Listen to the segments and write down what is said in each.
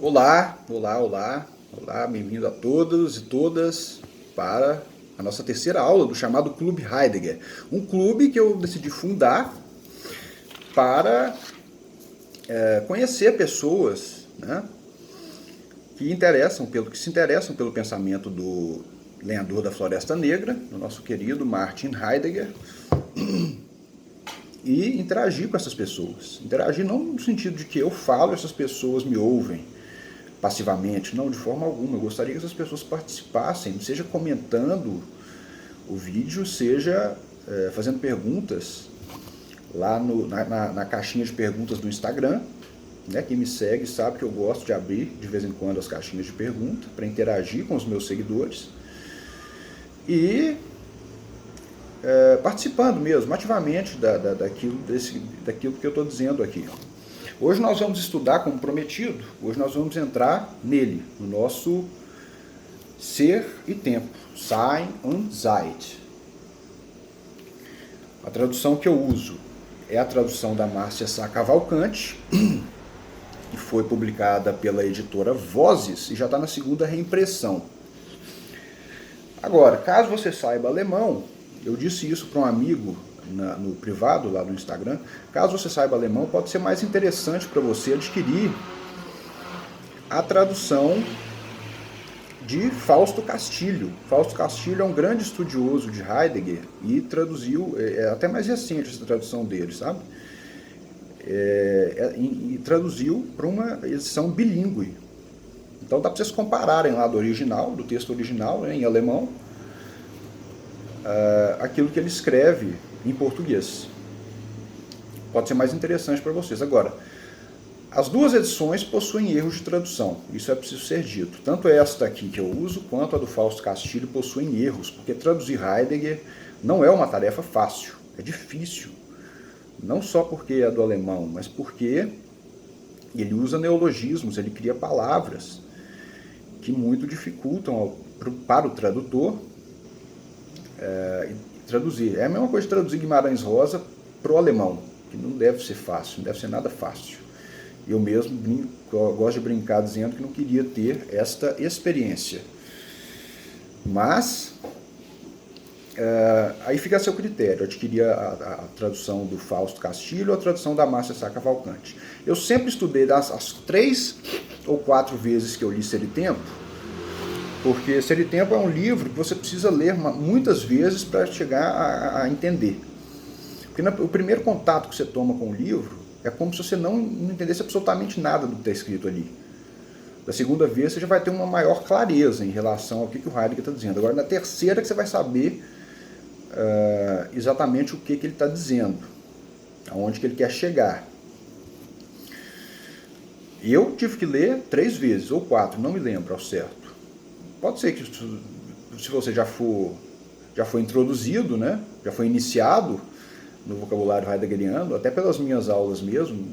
Olá, olá, olá, olá, bem-vindo a todos e todas para a nossa terceira aula do chamado Clube Heidegger. Um clube que eu decidi fundar para conhecer pessoas, né, que se interessam pelo pensamento do lenhador da Floresta Negra, do nosso querido Martin Heidegger, e interagir com essas pessoas. Interagir não no sentido de que eu falo e essas pessoas me ouvem passivamente, não, de forma alguma. Eu gostaria que essas pessoas participassem, seja comentando o vídeo, seja fazendo perguntas lá na caixinha de perguntas do Instagram. Né? Quem me segue sabe que eu gosto de abrir de vez em quando as caixinhas de pergunta para interagir com os meus seguidores. E participando mesmo, ativamente daquilo que eu estou dizendo aqui. Hoje nós vamos estudar, como prometido, hoje nós vamos entrar nele, no nosso Ser e Tempo, Sein und Zeit. A tradução que eu uso é a tradução da Márcia Sá Cavalcante, que foi publicada pela editora Vozes e já está na segunda reimpressão. Agora, caso você saiba alemão, eu disse isso para um amigo no privado lá no Instagram, caso você saiba alemão, pode ser mais interessante para você adquirir a tradução de Fausto Castilho. Fausto Castilho é um grande estudioso de Heidegger e traduziu, é até mais recente essa tradução dele, sabe? E traduziu para uma edição bilíngue. Então dá para vocês compararem lá do original, do texto original, né, em alemão, aquilo que ele escreve em português. Pode ser mais interessante para vocês. Agora, as duas edições possuem erros de tradução, isso é preciso ser dito. Tanto esta aqui que eu uso, quanto a do Fausto Castilho possuem erros, porque traduzir Heidegger não é uma tarefa fácil, é difícil. Não só porque é do alemão, mas porque ele usa neologismos, ele cria palavras que muito dificultam para o tradutor traduzir. É a mesma coisa de traduzir Guimarães Rosa para o alemão, que não deve ser fácil, não deve ser nada fácil. Eu mesmo gosto de brincar dizendo que não queria ter esta experiência. Mas, aí fica a seu critério, adquirir a tradução do Fausto Castilho ou a tradução da Márcia Sá Cavalcante. Eu sempre estudei as 3 ou 4 vezes que eu li Ser e Tempo, porque Ser e Tempo é um livro que você precisa ler muitas vezes para chegar a entender. Porque o primeiro contato que você toma com o livro é como se você não entendesse absolutamente nada do que está escrito ali. Da segunda vez você já vai ter uma maior clareza em relação ao que o Heidegger está dizendo. Agora na terceira que você vai saber exatamente o que ele está dizendo, aonde que ele quer chegar. Eu tive que ler 3 vezes, ou 4, não me lembro ao certo. Pode ser que se você já foi introduzido, né, já foi iniciado no vocabulário heideggeriano, até pelas minhas aulas mesmo,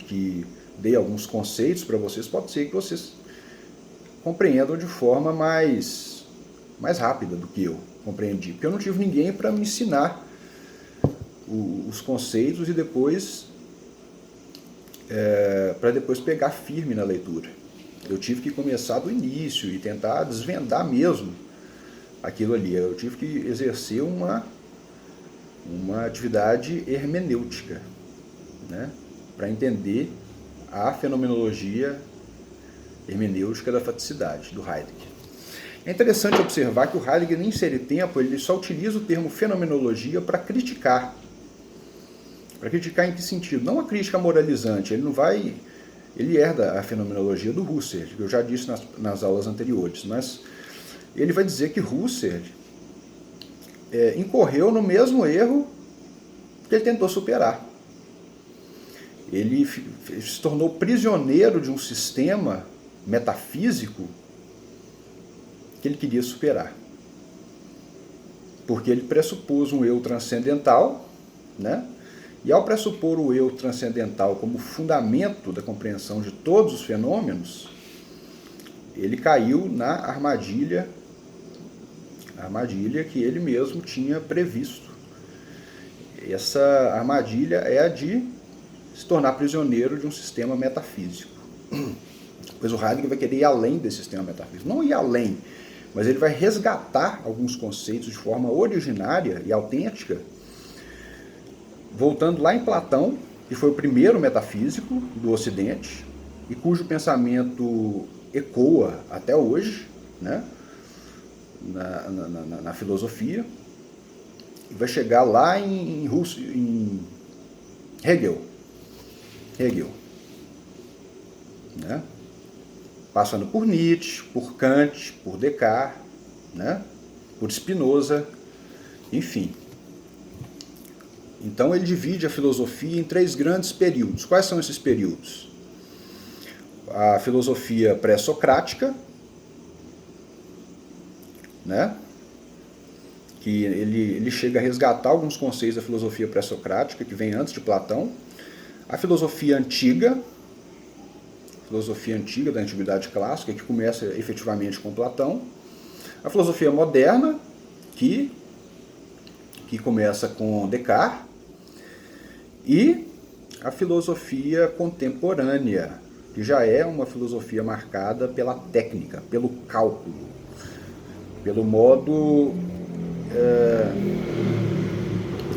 que dei alguns conceitos para vocês, pode ser que vocês compreendam de forma mais rápida do que eu compreendi. Porque eu não tive ninguém para me ensinar os conceitos e depois para depois pegar firme na leitura. Eu tive que começar do início e tentar desvendar mesmo aquilo ali. Eu tive que exercer uma atividade hermenêutica, né, para entender a fenomenologia hermenêutica da faticidade do Heidegger. É interessante observar que o Heidegger, nem em Ser e Tempo, ele só utiliza o termo fenomenologia para criticar. Para criticar em que sentido? Não a crítica moralizante, ele herda a fenomenologia do Husserl, que eu já disse nas aulas anteriores, mas ele vai dizer que Husserl incorreu no mesmo erro que ele tentou superar. Ele se tornou prisioneiro de um sistema metafísico que ele queria superar. Porque ele pressupôs um eu transcendental, né? E ao pressupor o eu transcendental como fundamento da compreensão de todos os fenômenos, ele caiu na armadilha que ele mesmo tinha previsto. Essa armadilha é a de se tornar prisioneiro de um sistema metafísico. Pois o Heidegger vai querer ir além desse sistema metafísico. Não ir além, mas ele vai resgatar alguns conceitos de forma originária e autêntica, voltando lá em Platão, que foi o primeiro metafísico do Ocidente, e cujo pensamento ecoa até hoje, né, na filosofia, e vai chegar lá em Hegel, né, passando por Nietzsche, por Kant, por Descartes, né, por Spinoza, enfim. Então ele divide a filosofia em 3 grandes períodos. Quais são esses períodos? A filosofia pré-socrática, né, que ele chega a resgatar alguns conceitos da filosofia pré-socrática, que vem antes de Platão. A filosofia antiga da Antiguidade Clássica, que começa efetivamente com Platão. A filosofia moderna, que começa com Descartes. E a filosofia contemporânea, que já é uma filosofia marcada pela técnica, pelo cálculo, pelo modo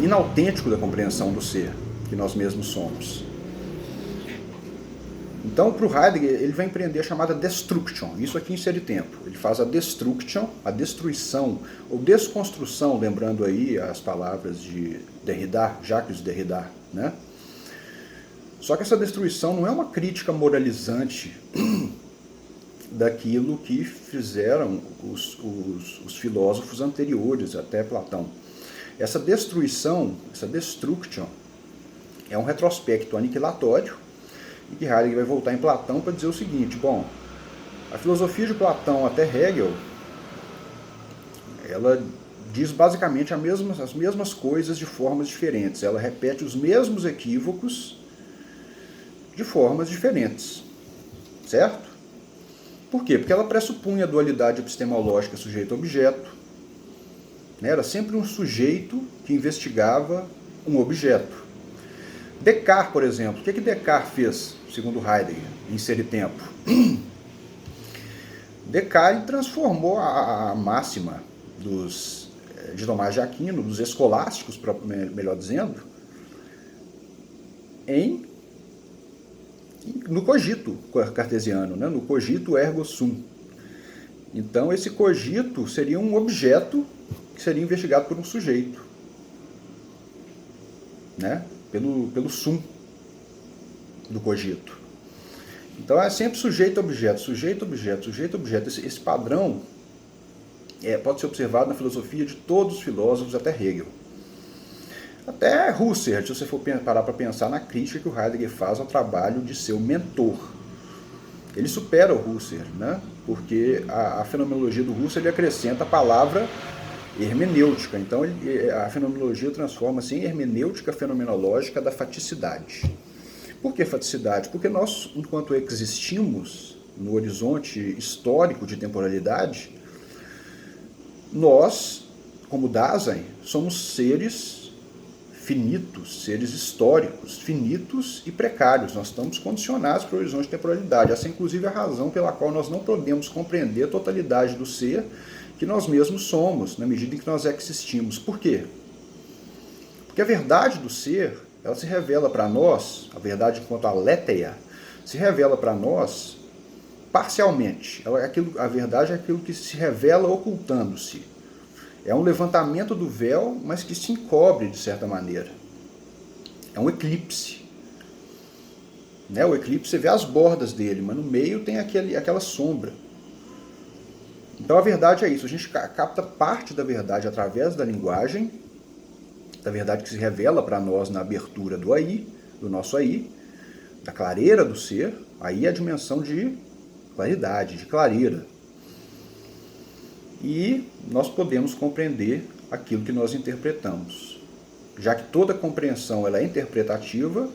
inautêntico da compreensão do ser, que nós mesmos somos. Então, para o Heidegger, ele vai empreender a chamada destruction, isso aqui em série tempo. Ele faz a destruction, a destruição, ou desconstrução, lembrando aí as palavras de Derrida, Jacques Derrida, né? Só que essa destruição não é uma crítica moralizante daquilo que fizeram os filósofos anteriores, até Platão. Essa destruição, essa destruction, é um retrospecto aniquilatório, e que Heidegger vai voltar em Platão para dizer o seguinte: bom, a filosofia de Platão até Hegel, ela diz basicamente as mesmas coisas de formas diferentes. Ela repete os mesmos equívocos de formas diferentes. Certo? Por quê? Porque ela pressupunha a dualidade epistemológica sujeito-objeto. Né? Era sempre um sujeito que investigava um objeto. Descartes, por exemplo, o que Descartes fez, segundo Heidegger, em Ser e Tempo? Descartes transformou a máxima de Tomás de Aquino, dos escolásticos, melhor dizendo, no cogito cartesiano, né? No cogito ergo sum. Então, esse cogito seria um objeto que seria investigado por um sujeito, né? Pelo sum do cogito. Então, é sempre sujeito-objeto, sujeito-objeto, sujeito-objeto. Esse padrão pode ser observado na filosofia de todos os filósofos até Hegel. Até Husserl, se você for parar para pensar na crítica que o Heidegger faz ao trabalho de seu mentor. Ele supera o Husserl, né? Porque a fenomenologia do Husserl ele acrescenta a palavra hermenêutica. Então a fenomenologia transforma-se em hermenêutica fenomenológica da faticidade. Por que faticidade? Porque nós, enquanto existimos no horizonte histórico de temporalidade, nós, como Dasein, somos seres finitos, seres históricos, finitos e precários. Nós estamos condicionados para o horizonte de temporalidade. Essa é inclusive a razão pela qual nós não podemos compreender a totalidade do ser que nós mesmos somos, na medida em que nós existimos. Por quê? Porque a verdade do ser, ela se revela para nós, a verdade enquanto aletheia, se revela para nós parcialmente. A verdade é aquilo que se revela ocultando-se. É um levantamento do véu, mas que se encobre de certa maneira. É um eclipse. Né? O eclipse você vê as bordas dele, mas no meio tem aquela sombra. Então a verdade é isso. A gente capta parte da verdade através da linguagem, da verdade que se revela para nós na abertura do aí, do nosso aí, da clareira do ser. Aí é a dimensão de claridade, de clareira. E nós podemos compreender aquilo que nós interpretamos. Já que toda compreensão ela é interpretativa,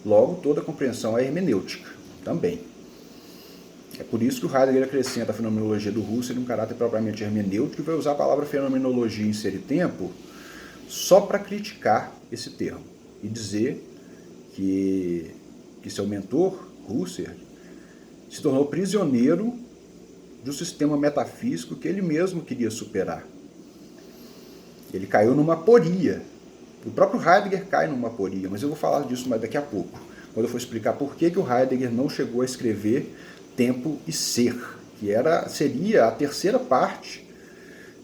logo toda compreensão é hermenêutica também. É por isso que o Heidegger acrescenta a fenomenologia do Husserl em um caráter propriamente hermenêutico e vai usar a palavra fenomenologia em Ser e Tempo só para criticar esse termo e dizer que seu mentor, Husserl, se tornou prisioneiro de um sistema metafísico que ele mesmo queria superar. Ele caiu numa aporia. O próprio Heidegger cai numa aporia, mas eu vou falar disso mais daqui a pouco, quando eu for explicar por que o Heidegger não chegou a escrever Tempo e Ser, que seria a terceira parte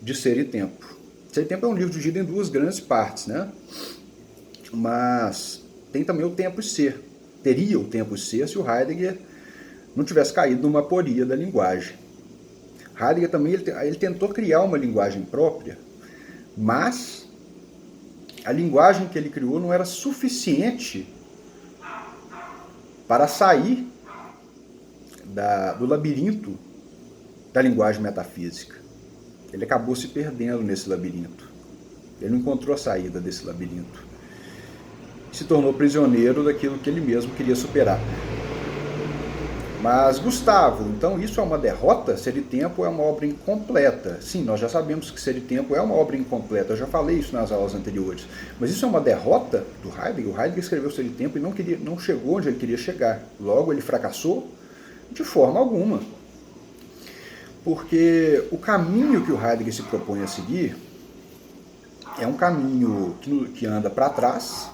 de Ser e Tempo. Ser e Tempo é um livro dividido em duas grandes partes, né? Mas tem também o Tempo e Ser. Teria o Tempo e Ser se o Heidegger não tivesse caído numa aporia da linguagem. Heidegger também ele tentou criar uma linguagem própria, mas a linguagem que ele criou não era suficiente para sair do labirinto da linguagem metafísica. Ele acabou se perdendo nesse labirinto. Ele não encontrou a saída desse labirinto. Se tornou prisioneiro daquilo que ele mesmo queria superar. Mas, Gustavo, então isso é uma derrota? Ser e Tempo é uma obra incompleta. Sim, nós já sabemos que Ser e Tempo é uma obra incompleta. Eu já falei isso nas aulas anteriores. Mas isso é uma derrota do Heidegger? O Heidegger escreveu Ser e Tempo e não chegou onde ele queria chegar. Logo, ele fracassou? De forma alguma. Porque o caminho que o Heidegger se propõe a seguir é um caminho que anda para trás,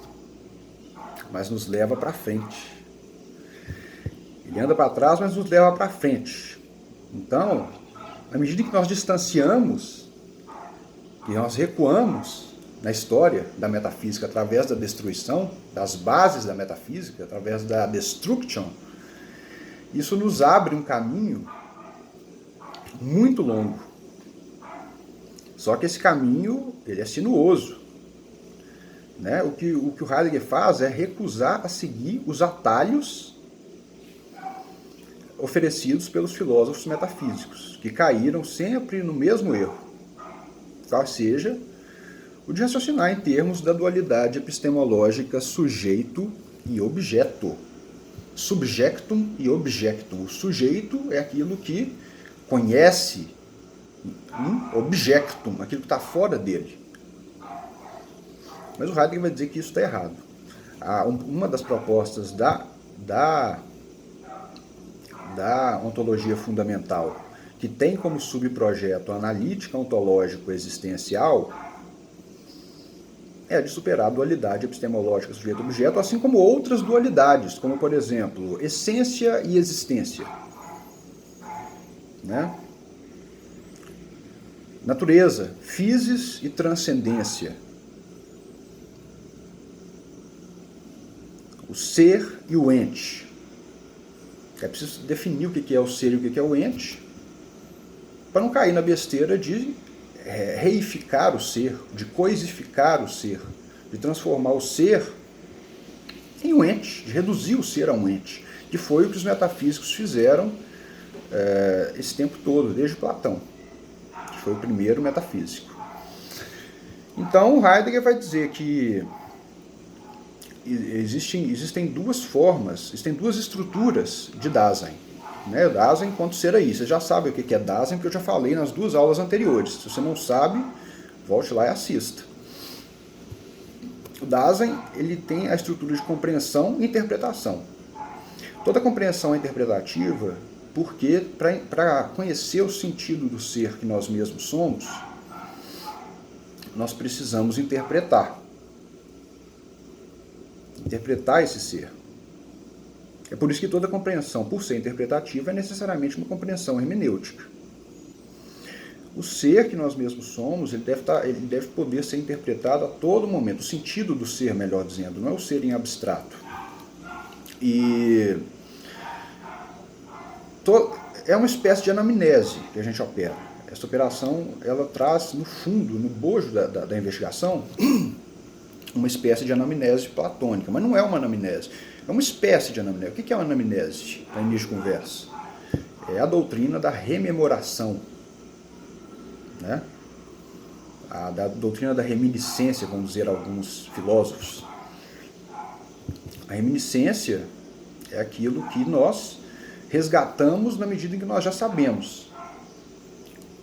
mas nos leva para frente. Ele anda para trás, mas nos leva para frente. Então, à medida que nós distanciamos, que nós recuamos na história da metafísica através da destruição, das bases da metafísica, através da destruction, isso nos abre um caminho muito longo. Só que esse caminho, ele é sinuoso. Né? O que o Heidegger faz é recusar a seguir os atalhos oferecidos pelos filósofos metafísicos, que caíram sempre no mesmo erro, qual seja o de raciocinar em termos da dualidade epistemológica sujeito e objeto. Subjectum e objectum. O sujeito é aquilo que conhece, objectum, aquilo que está fora dele. Mas o Heidegger vai dizer que isso está errado. Uma das propostas da ontologia fundamental, que tem como subprojeto a analítica ontológico-existencial, é a de superar a dualidade epistemológica sujeito-objeto, assim como outras dualidades, como, por exemplo, essência e existência. Né? Natureza, physis e transcendência. O ser e o ente. É preciso definir o que é o ser e o que é o ente, para não cair na besteira de reificar o ser, de coisificar o ser, de transformar o ser em um ente, de reduzir o ser a um ente, que foi o que os metafísicos fizeram esse tempo todo, desde Platão, que foi o primeiro metafísico. Então, Heidegger vai dizer que existem duas formas, existem duas estruturas de Dasein. Né? O Dasein enquanto ser aí. Você já sabe o que é Dasein, porque eu já falei nas duas aulas anteriores. Se você não sabe, volte lá e assista. O Dasein, ele tem a estrutura de compreensão e interpretação. Toda compreensão é interpretativa porque, para conhecer o sentido do ser que nós mesmos somos, nós precisamos interpretar esse ser. É por isso que toda compreensão, por ser interpretativa, é necessariamente uma compreensão hermenêutica. O ser que nós mesmos somos, ele deve poder ser interpretado a todo momento. O sentido do ser, melhor dizendo, não é o ser em abstrato. E é uma espécie de anamnese que a gente opera. Essa operação, ela traz no fundo, no bojo da investigação, uma espécie de anamnese platônica, mas não é uma anamnese, é uma espécie de anamnese. O que é uma anamnese, para início de conversa? É a doutrina da rememoração, né? Da doutrina da reminiscência, vamos dizer alguns filósofos. A reminiscência é aquilo que nós resgatamos na medida em que nós já sabemos.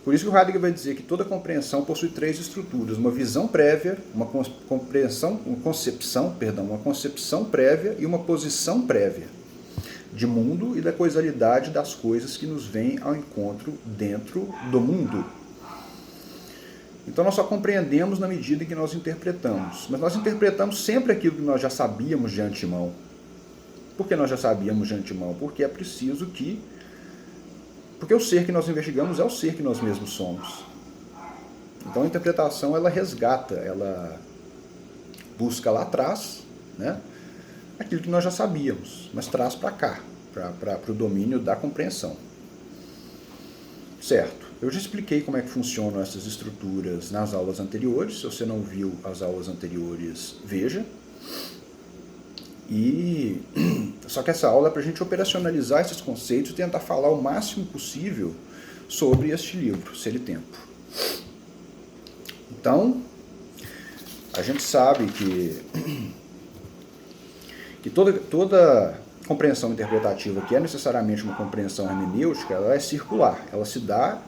Por isso que o Heidegger vai dizer que toda compreensão possui três estruturas: uma visão prévia, uma concepção prévia e uma posição prévia. de mundo e da causalidade das coisas que nos vêm ao encontro dentro do mundo. Então nós só compreendemos na medida em que nós interpretamos. Mas nós interpretamos sempre aquilo que nós já sabíamos de antemão. Por que nós já sabíamos de antemão? Porque é preciso que... Porque o ser que nós investigamos é o ser que nós mesmos somos. Então a interpretação, ela resgata, ela busca lá atrás, né, aquilo que nós já sabíamos, mas traz para cá, para o domínio da compreensão. Certo, eu já expliquei como é que funcionam essas estruturas nas aulas anteriores. Se você não viu as aulas anteriores, veja. Só que essa aula é para a gente operacionalizar esses conceitos e tentar falar o máximo possível sobre este livro, Ser e Tempo. Então, a gente sabe que toda compreensão interpretativa que é necessariamente uma compreensão hermenêutica, ela é circular, ela se dá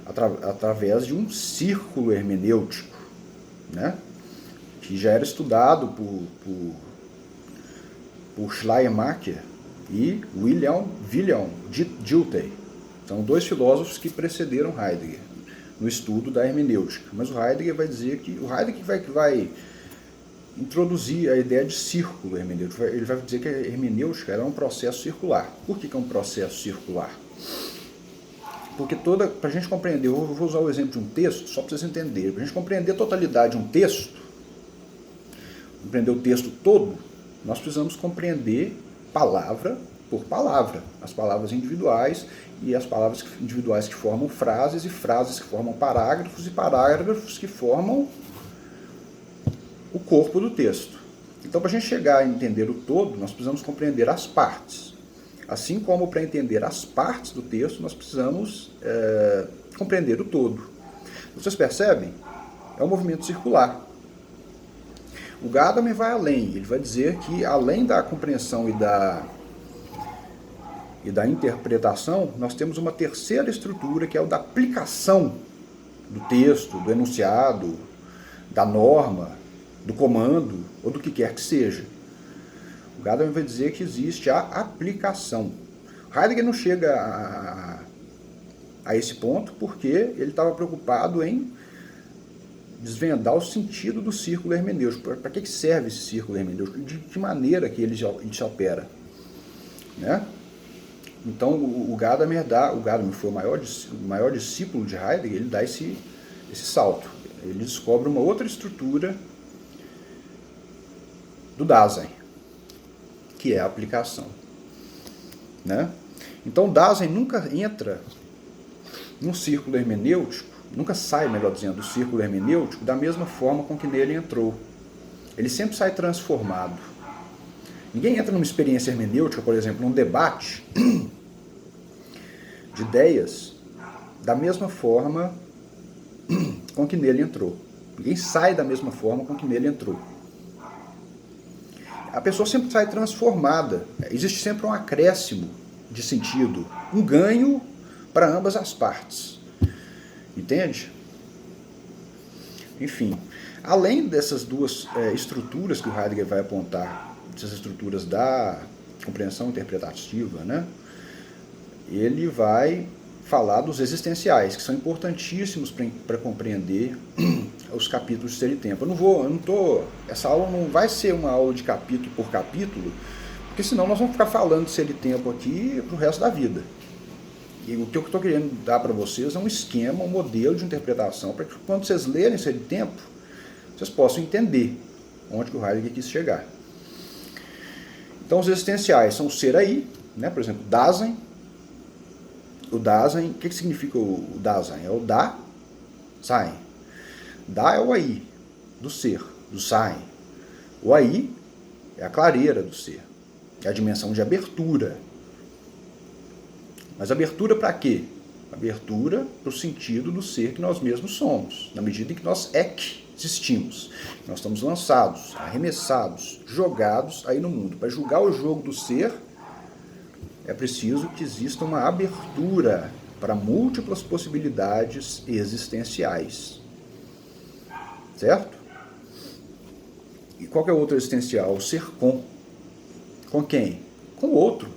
através de um círculo hermenêutico, né? Que já era estudado por Schleiermacher e Wilhelm Dilthey. São dois filósofos que precederam Heidegger no estudo da hermenêutica. Mas o Heidegger vai dizer que vai introduzir a ideia de círculo hermenêutico. Ele vai dizer que a hermenêutica é um processo circular. Por que é um processo circular? Porque para a gente compreender, eu vou usar o exemplo de um texto, só para vocês entenderem, para a gente compreender a totalidade de um texto, compreender o texto todo, nós precisamos compreender palavra por palavra, as palavras individuais e as palavras individuais que formam frases, e frases que formam parágrafos, e parágrafos que formam o corpo do texto. Então, para a gente chegar a entender o todo, nós precisamos compreender as partes. Assim como para entender as partes do texto, nós precisamos compreender o todo. Vocês percebem? É um movimento circular. O Gadamer vai além, ele vai dizer que além da compreensão e da interpretação, nós temos uma terceira estrutura, que é o da aplicação do texto, do enunciado, da norma, do comando, ou do que quer que seja. O Gadamer vai dizer que existe a aplicação. Heidegger não chega a esse ponto porque ele estava preocupado em desvendar o sentido do círculo hermenêutico. Para que serve esse círculo hermenêutico? De que maneira que ele se opera? Né? Então o Gadamer foi o maior discípulo de Heidegger, ele dá esse salto. Ele descobre uma outra estrutura do Dasein, que é a aplicação. Né? Então Dasein nunca entra num círculo hermenêutico, nunca sai, melhor dizendo, do círculo hermenêutico da mesma forma com que nele entrou. Ele sempre sai transformado. Ninguém entra numa experiência hermenêutica, por exemplo, num debate de ideias da mesma forma com que nele entrou. Ninguém sai da mesma forma com que nele entrou. A pessoa sempre sai transformada. Existe sempre um acréscimo de sentido, um ganho para ambas as partes. Entende? Enfim, além dessas duas estruturas que o Heidegger vai apontar, essas estruturas da compreensão interpretativa, né, ele vai falar dos existenciais, que são importantíssimos para compreender os capítulos de Ser e Tempo. Essa aula não vai ser uma aula de capítulo por capítulo, porque senão nós vamos ficar falando de Ser e Tempo aqui pro resto da vida. E o que eu estou querendo dar para vocês é um esquema, um modelo de interpretação, para que quando vocês lerem Ser e Tempo, vocês possam entender onde que o Heidegger quis chegar. Então os existenciais são o ser aí, né? Por exemplo, Dasein. O Dasein, o que significa o Dasein? É o Da-Sein. Da é o aí, do ser, do Sein. O aí é a clareira do ser, é a dimensão de abertura. Mas abertura para quê? Abertura para o sentido do ser que nós mesmos somos, na medida em que nós existimos. Nós estamos lançados, arremessados, jogados aí no mundo. Para julgar o jogo do ser, é preciso que exista uma abertura para múltiplas possibilidades existenciais. Certo? E qual que é o outro existencial? O ser com. Com quem? Com o outro.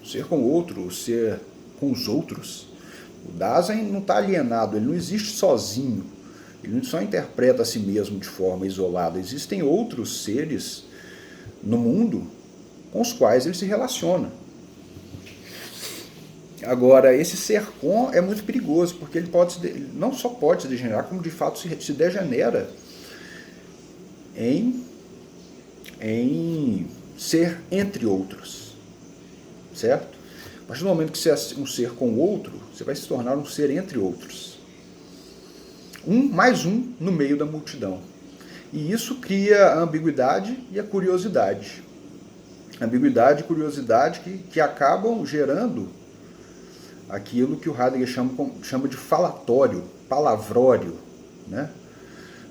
o ser com o outro, o ser com os outros. O Dasein não está alienado, ele não existe sozinho, ele não só interpreta a si mesmo de forma isolada, existem outros seres no mundo com os quais ele se relaciona. Agora, esse ser com é muito perigoso, porque ele não só pode se degenerar, como de fato se degenera em ser entre outros, certo? A partir do momento que você é um ser com o outro, você vai se tornar um ser entre outros. Mais um no meio da multidão. E isso cria a ambiguidade e a curiosidade. Ambiguidade e curiosidade que acabam gerando aquilo que o Heidegger chama de falatório, palavrório, né?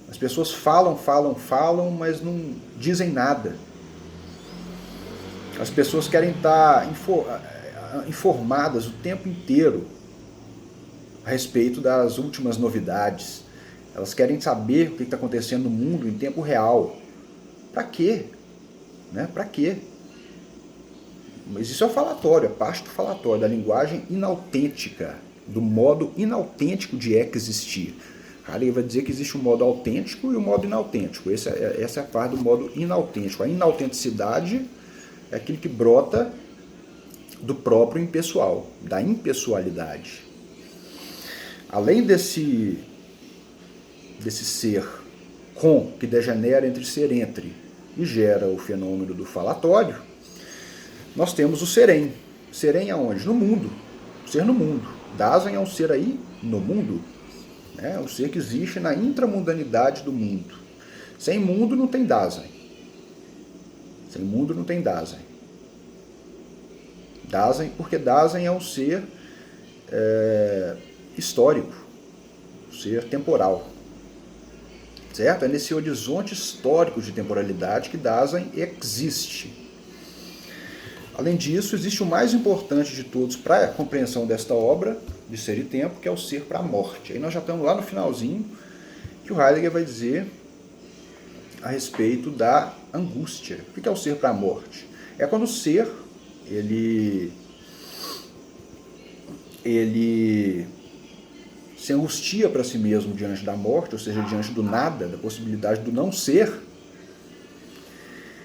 As pessoas falam, mas não dizem nada. As pessoas querem estar informadas o tempo inteiro a respeito das últimas novidades. Elas querem saber o que está acontecendo no mundo em tempo real. Para quê? Né? Para quê? Mas isso é o falatório, é parte do falatório, da linguagem inautêntica, do modo inautêntico de existir. Heidegger vai dizer que existe um modo autêntico e um modo inautêntico. Essa é a parte do modo inautêntico. A inautenticidade é aquilo que brota do próprio impessoal, da impessoalidade. Além desse ser com, que degenera entre ser entre e gera o fenômeno do falatório, nós temos o serem. Serem aonde? No mundo. Ser no mundo. Dasein é um ser aí no mundo. É um ser que existe na intramundanidade do mundo. Sem mundo não tem Dasein. Sem mundo não tem Dasein. Porque Dasein é um ser histórico, um ser temporal. Certo? É nesse horizonte histórico de temporalidade que Dasein existe. Além disso, existe o mais importante de todos para a compreensão desta obra de Ser e Tempo, que é o ser para a morte. Aí nós já estamos lá no finalzinho, que o Heidegger vai dizer a respeito da angústia. O que é o ser para a morte? É quando o ser, ele se angustia para si mesmo diante da morte, ou seja, diante do nada, da possibilidade do não ser,